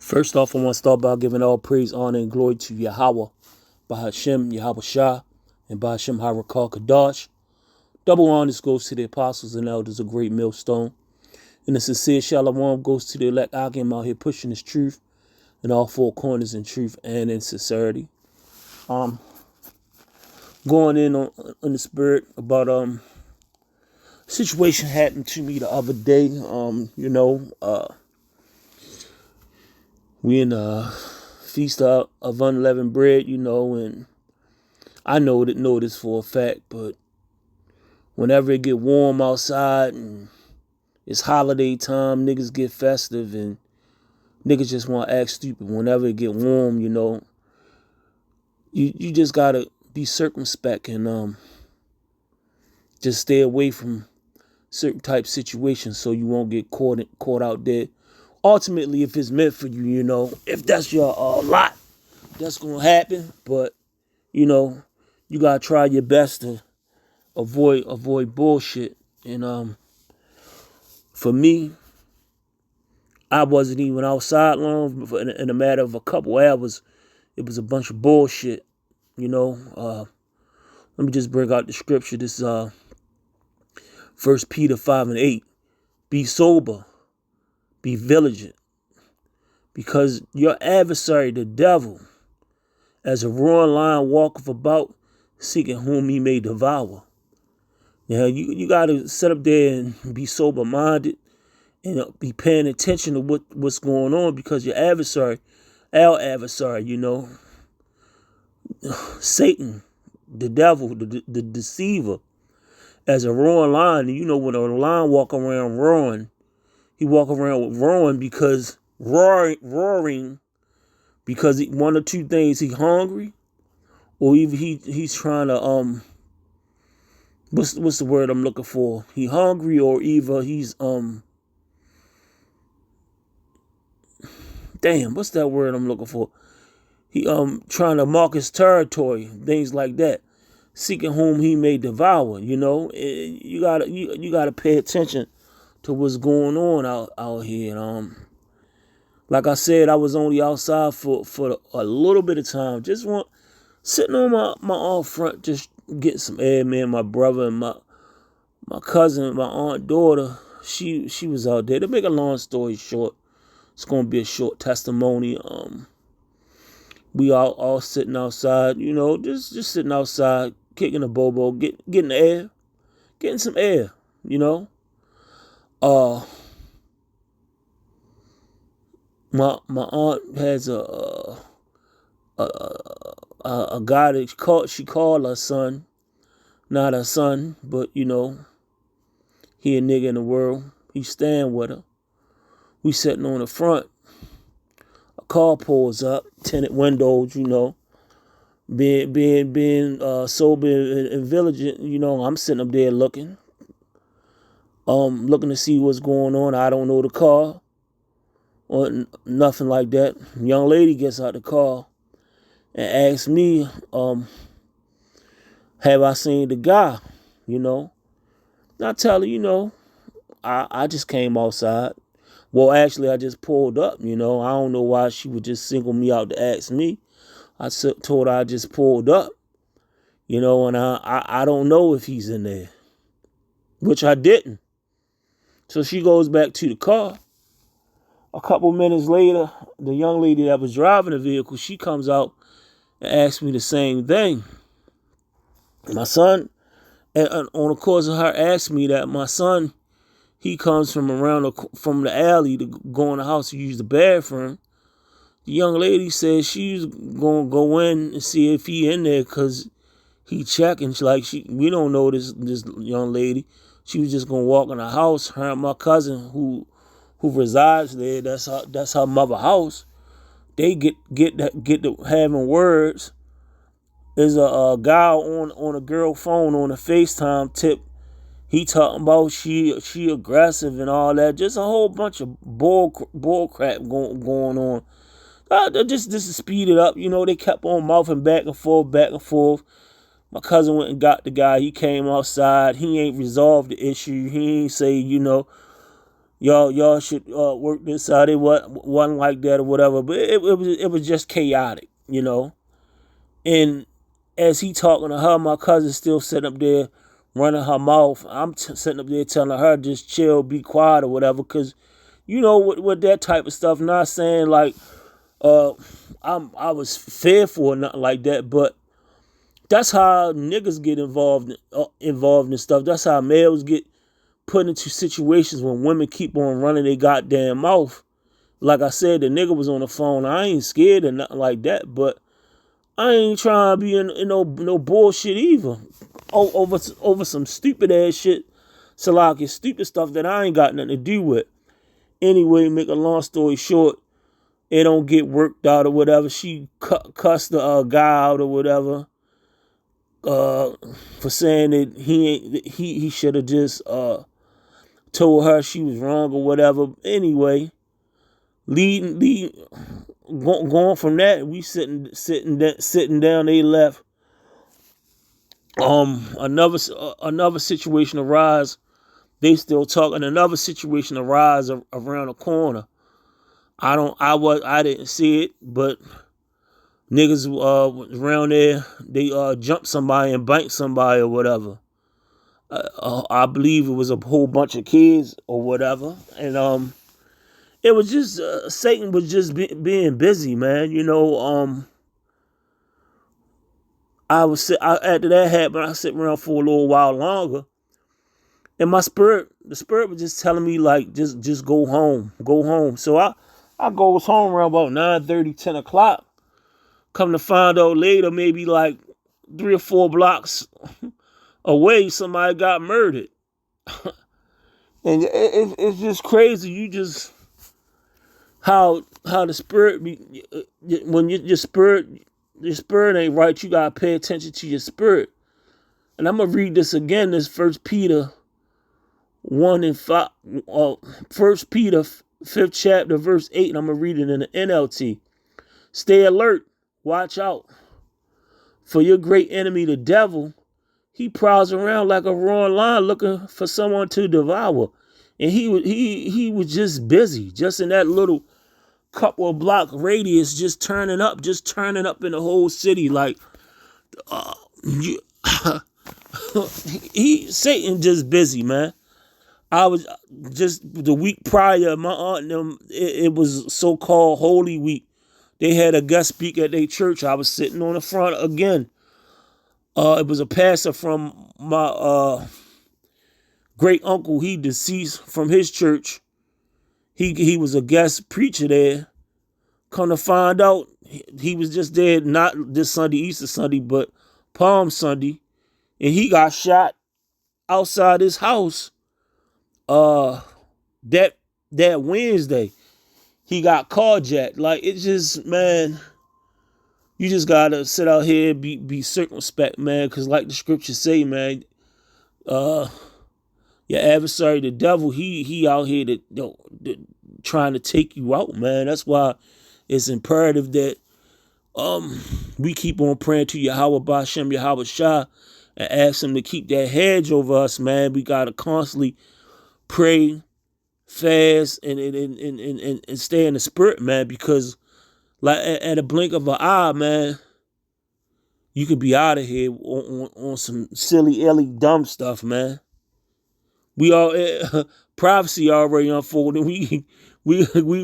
First off, I want to start by giving all praise, honor, and glory to Yahweh, Bahashem, Yahweh Shah, and Bahashem Harakal Kadash. Double honors goes to the apostles and elders of Great Millstone. And the sincere shalom goes to the elect Akim out here pushing this truth in all four corners in truth and in sincerity. Going in on the spirit about situation happened to me the other day. We in the feast of unleavened bread, and I know this for a fact, but whenever it get warm outside and it's holiday time, niggas get festive and niggas just want to act stupid. Whenever it get warm, you just gotta be circumspect and just stay away from certain type situations so you won't get caught out there. Ultimately, if it's meant for you, if that's your lot, that's gonna happen. But you gotta try your best to avoid bullshit. And for me, I wasn't even outside long. In a matter of a couple hours, it was a bunch of bullshit. Let me just bring out the scripture. This is 1 Peter 5:8. Be sober, be vigilant, because your adversary, the devil, as a roaring lion walketh about, seeking whom he may devour. Now, you got to sit up there and be sober-minded and be paying attention to what's going on, because your adversary, our adversary, Satan, the devil, the deceiver, as a roaring lion. When a lion walk around roaring, he walk around roaring because roaring because one or two things: he hungry, or even he's trying to what's the word I'm looking for? He hungry, or either he's what's that word I'm looking for? He trying to mark his territory, things like that, seeking whom he may devour. You gotta pay attention to what's going on out here. And, like I said, I was only outside for a little bit of time, just sitting on my off front, just getting some air. Man, my brother and my cousin, my aunt, daughter, she was out there. To make a long story short, it's gonna be a short testimony. We all sitting outside, just sitting outside, kicking a bobo, getting the air, getting some air, My aunt has a guy that she called her son, not her son, but he a nigga in the world. He staying with her. We sitting on the front. A car pulls up, tinted windows, being sober and vigilant. I'm sitting up there looking to see what's going on. I don't know the car or nothing like that. Young lady gets out the car and asks me, have I seen the guy? I tell her, I just came outside. Well, actually, I just pulled up. I don't know why she would just single me out to ask me. I told her I just pulled up, and I don't know if he's in there, which I didn't. So she goes back to the car. A couple minutes later, the young lady that was driving the vehicle, she comes out and asks me the same thing. My son, and on the course of her asking me that, my son, he comes from from the alley to go in the house to use the bathroom. The young lady said she's gonna go in and see if he in there because he checking. We don't know this young lady. She was just gonna walk in the house. Her and my cousin who resides there, that's her mother house. They get to having words. There's a guy on a girl phone on a FaceTime tip. He talking about she aggressive and all that. Just a whole bunch of bull crap going on. Just to speed it up, they kept on mouthing back and forth. My cousin went and got the guy. He came outside. He ain't resolved the issue. He ain't say, y'all should work this out. It wasn't like that or whatever, but it was just chaotic, you know. And as he talking to her, my cousin still sitting up there running her mouth. I'm sitting up there telling her just chill, be quiet or whatever, because you know with that type of stuff. Not saying like uh I was fearful or nothing like that, but that's how niggas get involved in stuff. That's how males get put into situations when women keep on running their goddamn mouth. Like I said, the nigga was on the phone. I ain't scared or nothing like that, but I ain't trying to be in no bullshit either. Over some stupid ass shit. So like it's stupid stuff that I ain't got nothing to do with. Anyway, make a long story short, it don't get worked out or whatever. She cussed the guy out or whatever. For saying that he should have just told her she was wrong or whatever. Anyway, going from that, we sitting down. They left. Another situation arise. They still talking. Another situation arise around the corner. I didn't see it, but niggas around there, they jumped somebody and banked somebody or whatever. I believe it was a whole bunch of kids or whatever, and it was just Satan was just being busy, man. You know, after that happened, I sit around for a little while longer, and the spirit was just telling me like, just go home, go home. So I goes home around about 9:30, 10 o'clock. Come to find out later, maybe like 3 or 4 blocks away, somebody got murdered. And it's just crazy. You just how the spirit be, when your spirit ain't right, you gotta pay attention to your spirit. And I'm gonna read this again. This 1 Peter 1:5, 1 Peter 5th chapter verse 8, and I'm gonna read it in the NLT. Stay alert, watch out, for your great enemy, the devil. He prowls around like a roaring lion looking for someone to devour. And he was just busy, just in that little couple of block radius, just turning up in the whole city. Like, Satan just busy, man. I was just the week prior, my aunt and them, it was so-called Holy Week. They had a guest speaker at their church. I was sitting on the front again. It was a pastor from my great uncle. He deceased from his church. He was a guest preacher there. Come to find out, he was just there not this Sunday, Easter Sunday, but Palm Sunday, and he got shot outside his house. That Wednesday, he got carjacked. Like, it's just, man, you just gotta sit out here and be circumspect, man, because like the scriptures say, man, your adversary, the devil, he out here trying to take you out, man. That's why it's imperative that we keep on praying to Yahweh Bashem, Yahweh Shah, and ask him to keep that hedge over us, man. We gotta constantly pray, fast, and stay in the spirit, man, because like at a blink of an eye, man, you could be out of here on some silly, dumb stuff, man. We all prophecy already unfolding. We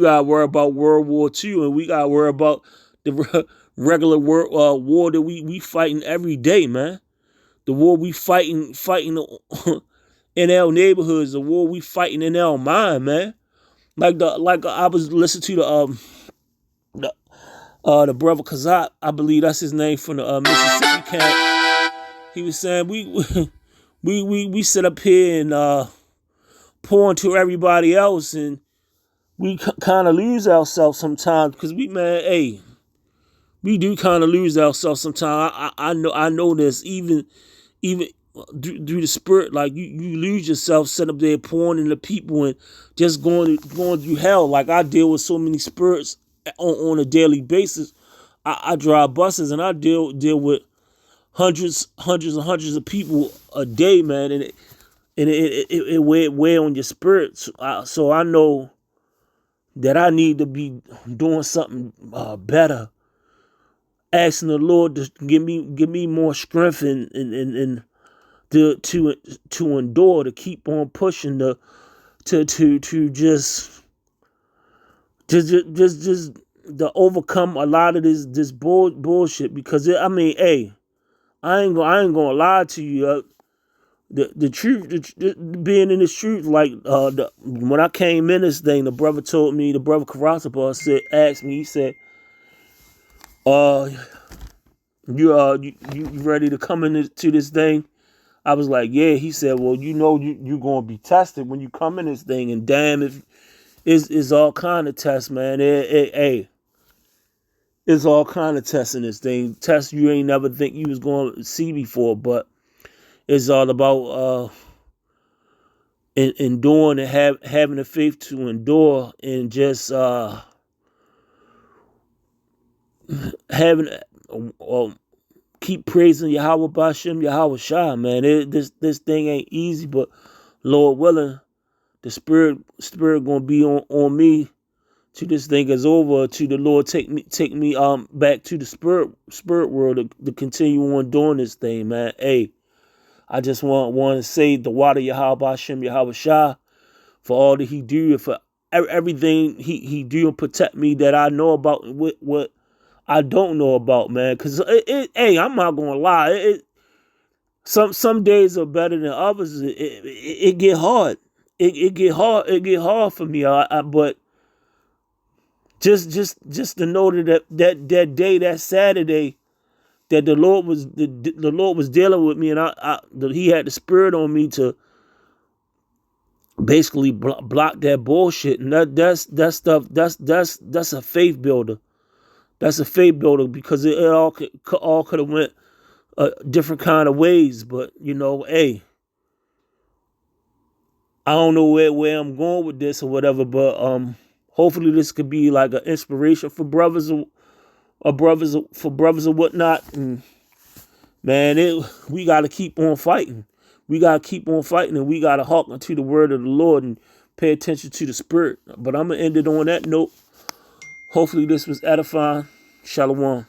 gotta worry about World War II, and we gotta worry about the regular war that we fighting every day, man. The war we fighting in our neighborhoods, the war we fighting in our mind, man. Like I was listening to the brother Kazak, I believe that's his name, from the Mississippi camp. He was saying we sit up here and pour into everybody else, and we kind of lose ourselves sometimes, because we do kind of lose ourselves sometimes. I know this, even through the spirit, like you lose yourself sitting up there pouring into people and just going through hell. Like, I deal with so many spirits on a daily basis. I drive buses and I deal with hundreds and hundreds of people a day, man, and and it weigh on your spirit. So I know that I need to be doing something better, asking the Lord to give me more strength and to endure, to keep on pushing, to just to overcome a lot of this bullshit. Because hey, I ain't gonna lie to you. The truth, being in this truth, like when I came in this thing, the brother Karasapa asked me, he said, you ready to come into this thing? I was like, yeah. He said, well, you gonna be tested when you come in this thing, and damn, if it's all kind of tests, man. Hey, it's all kind of tests in this thing. Tests you ain't never think you was going to see before, but it's all about enduring and having the faith to endure, and just having keep praising Yahweh Bashem, Yahweh Shah, man. This thing ain't easy, but Lord willing, the spirit gonna be on me till this thing is over. To the Lord take me back to the spirit world to continue on doing this thing, man. Hey, I just want to say the water Yahweh Bashem, Yahweh Shah, for all that He do, and for everything He do and protect me that I know about, and what I don't know about, man. Because hey, I'm not gonna lie. Some days are better than others. It get hard. It get hard. It get hard for me. But just to know that day, that Saturday, that the Lord was dealing with me, and He had the Spirit on me to basically block that bullshit. And that stuff. That's a faith builder. That's a faith builder, because it all could have went different kind of ways. But hey, I don't know where I'm going with this or whatever. But hopefully this could be like an inspiration for brothers or whatnot. And man, we got to keep on fighting. We got to keep on fighting, and we got to hearken to the word of the Lord and pay attention to the Spirit. But I'm gonna end it on that note. Hopefully this was edifying. Shalom.